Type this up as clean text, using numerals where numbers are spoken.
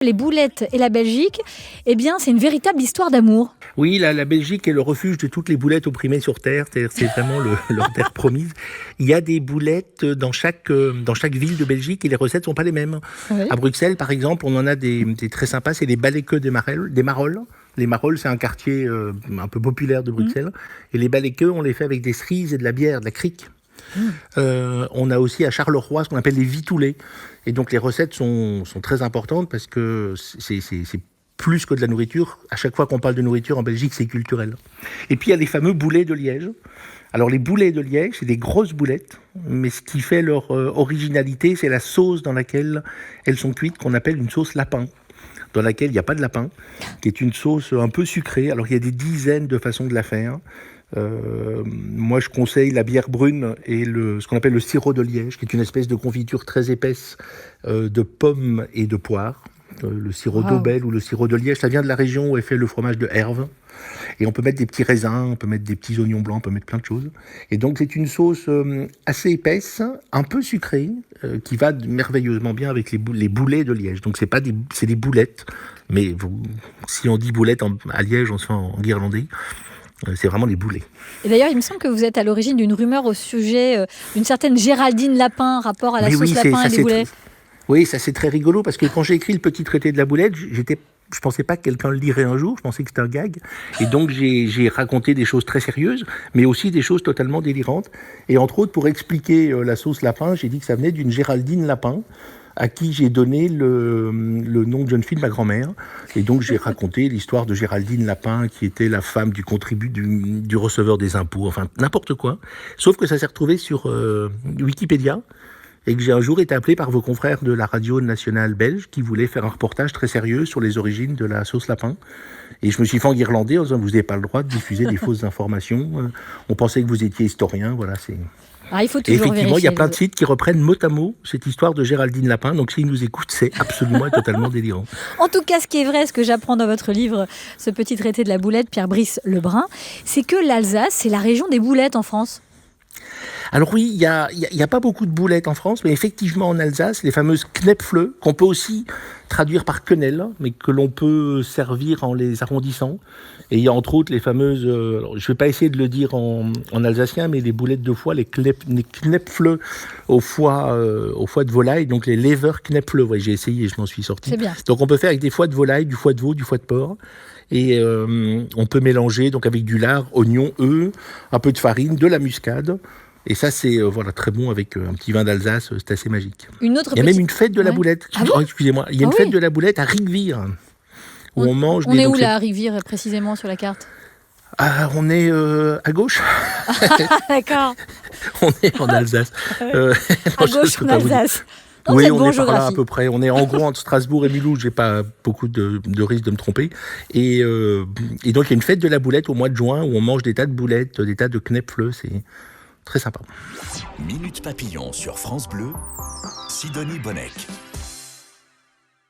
Les boulettes et la Belgique, eh bien, c'est une véritable histoire d'amour. Oui, la Belgique est le refuge de toutes les boulettes opprimées sur Terre. C'est vraiment leur terre promise. Il y a des boulettes dans chaque ville de Belgique et les recettes sont pas les mêmes. Oui. À Bruxelles, par exemple, on en a des très sympas. C'est les balais-queux des Marolles. Les Marolles, c'est un quartier un peu populaire de Bruxelles. Et les balais-queux, on les fait avec des cerises et de la bière, de la crique. On a aussi à Charleroi ce qu'on appelle les vitoulets. Et donc les recettes sont très importantes parce que c'est plus que de la nourriture. À chaque fois qu'on parle de nourriture en Belgique, c'est culturel. Et puis il y a les fameux boulets de Liège. Alors les boulets de Liège, c'est des grosses boulettes, mais ce qui fait leur originalité, c'est la sauce dans laquelle elles sont cuites, qu'on appelle une sauce lapin, dans laquelle il n'y a pas de lapin, qui est une sauce un peu sucrée. Alors il y a des dizaines de façons de la faire. Moi, je conseille la bière brune et ce qu'on appelle le sirop de Liège, qui est une espèce de confiture très épaisse de pommes et de poires. Le sirop d'Aubel ou le sirop de Liège, ça vient de la région où est fait le fromage de Herve. Et on peut mettre des petits raisins, on peut mettre des petits oignons blancs, on peut mettre plein de choses. Et donc c'est une sauce assez épaisse, un peu sucrée, qui va merveilleusement bien avec les boulets de Liège. Donc c'est des boulettes, mais si on dit boulettes à Liège, on se fait en guirlandais. C'est vraiment les boulets. Et d'ailleurs, il me semble que vous êtes à l'origine d'une rumeur au sujet d'une certaine Géraldine Lapin, rapport à la sauce lapin et des boulets. Oui, ça c'est très rigolo, parce que quand j'ai écrit le petit traité de la boulette, je pensais pas que quelqu'un le lirait un jour, je pensais que c'était un gag. Et donc j'ai raconté des choses très sérieuses, mais aussi des choses totalement délirantes. Et entre autres, pour expliquer la sauce lapin, j'ai dit que ça venait d'une Géraldine Lapin, à qui j'ai donné le nom de jeune fille de ma grand-mère. Et donc j'ai raconté l'histoire de Géraldine Lapin, qui était la femme du receveur des impôts, enfin n'importe quoi. Sauf que ça s'est retrouvé sur Wikipédia, et que j'ai un jour été appelé par vos confrères de la radio nationale belge qui voulaient faire un reportage très sérieux sur les origines de la sauce lapin. Et je me suis fait enguirlander en disant vous n'avez pas le droit de diffuser des fausses informations. On pensait que vous étiez historien, voilà, c'est... Ah, il faut et effectivement, vérifier. Il y a plein de sites qui reprennent mot à mot cette histoire de Géraldine Lapin. Donc s'ils nous écoutent, c'est absolument et totalement délirant. En tout cas, ce qui est vrai, ce que j'apprends dans votre livre, ce petit traité de la boulette, Pierre-Brice Lebrun, c'est que l'Alsace, c'est la région des boulettes en France. Alors oui, il y a pas beaucoup de boulettes en France, mais effectivement en Alsace, les fameuses knäpfle, qu'on peut aussi traduire par quenelle, mais que l'on peut servir en les arrondissant. Et il y a entre autres les fameuses, je ne vais pas essayer de le dire en alsacien, mais les boulettes de foie, les knäpfle au foie de volaille, donc les leverknäpfle. Ouais, j'ai essayé, je m'en suis sorti. C'est bien. Donc on peut faire avec des foies de volaille, du foie de veau, du foie de porc. Et on peut mélanger donc avec du lard, oignons, œufs, un peu de farine, de la muscade. Et ça, c'est très bon avec un petit vin d'Alsace, c'est assez magique. Il y a même une fête de la boulette. Excusez-moi, il y a une fête de la boulette à Rigvire, où on mange... On est où là, à Rigvire, précisément, sur la carte? On est à gauche. D'accord. On est en Alsace. À gauche en Alsace. Oui, on est par là à peu près. On est en gros entre Strasbourg et Mulhouse. J'ai pas beaucoup de risque de me tromper. Et donc il y a une fête de la boulette au mois de juin où on mange des tas de boulettes, des tas de knäpfle. C'est très sympa. Minute Papillon sur France Bleu, Sidonie Bonnec.